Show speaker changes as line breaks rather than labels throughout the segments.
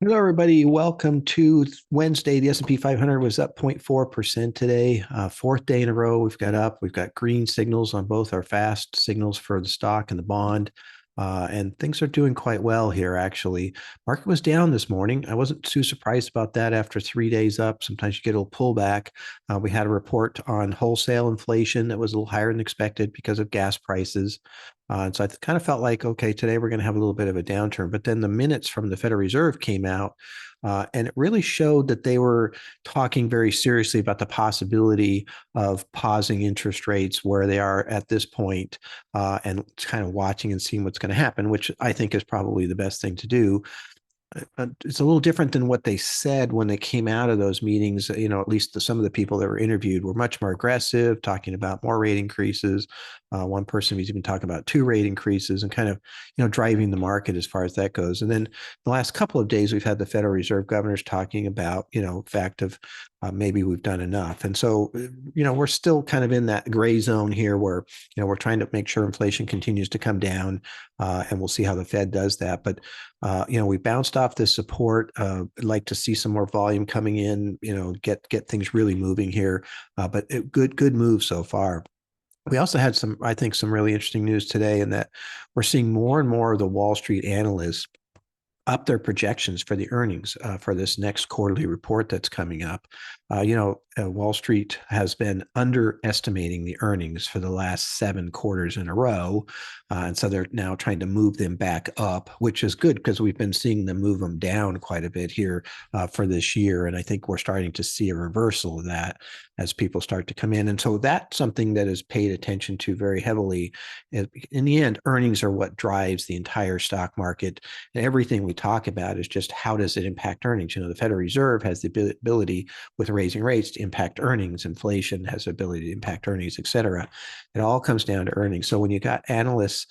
Hello, everybody. Welcome to Wednesday. The S&P 500 was up 0.4% today. Fourth day in a row we've got up. We've got green signals on both our fast signals for the stock and the bond. And things are doing quite well here, actually. Market was down this morning. I wasn't too surprised about that after 3 days up. Sometimes you get a little pullback. We had a report on wholesale inflation that was a little higher than expected because of gas prices. And so I kind of felt like, okay, today we're going to have a little bit of a downturn. But then the minutes from the Federal Reserve came out, and it really showed that they were talking very seriously about the possibility of pausing interest rates where they are at this point, and kind of watching and seeing what's going to happen, which I think is probably the best thing to do. It's a little different than what they said when they came out of those meetings. At least some of the people that were interviewed were much more aggressive, talking about more rate increases. One person was even talking about two rate increases and kind of, driving the market as far as that goes. And then the last couple of days, we've had the Federal Reserve governors talking about, fact of maybe we've done enough. And so, we're still kind of in that gray zone here where, we're trying to make sure inflation continues to come down, and we'll see how the Fed does that. But we bounced off this support. I'd like to see some more volume coming in, get things really moving here. But good move so far. We also had I think, some really interesting news today in that we're seeing more and more of the Wall Street analysts up their projections for the earnings for this next quarterly report that's coming up. Wall Street has been underestimating the earnings for the last 7 quarters in a row. And so they're now trying to move them back up, which is good because we've been seeing them move them down quite a bit here for this year. And I think we're starting to see a reversal of that as people start to come in. And so that's something that is paid attention to very heavily. In the end, earnings are what drives the entire stock market. And everything we talk about is just how does it impact earnings? The Federal Reserve has the ability with raising rates to impact earnings. Inflation has the ability to impact earnings, et cetera. It all comes down to earnings. So when you got analysts,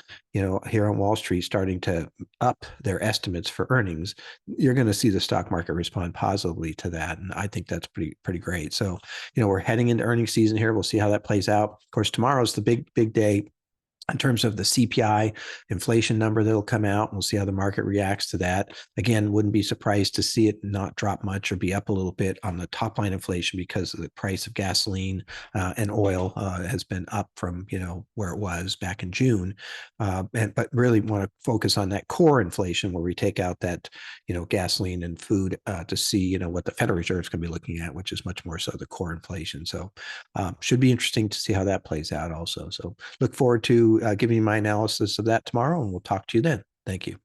here on Wall Street starting to up their estimates for earnings, you're going to see the stock market respond positively to that. And I think that's pretty great. So, we're heading into earnings season here. We'll see how that plays out. Of course, tomorrow's the big day in terms of the CPI inflation number that'll come out. We'll see how the market reacts to that. Again, wouldn't be surprised to see it not drop much or be up a little bit on the top line inflation because the price of gasoline and oil has been up from, where it was back in June. But really want to focus on that core inflation where we take out that, gasoline and food to see, what the Federal Reserve is going to be looking at, which is much more so the core inflation. So should be interesting to see how that plays out also. So look forward to giving you my analysis of that tomorrow, and we'll talk to you then. Thank you.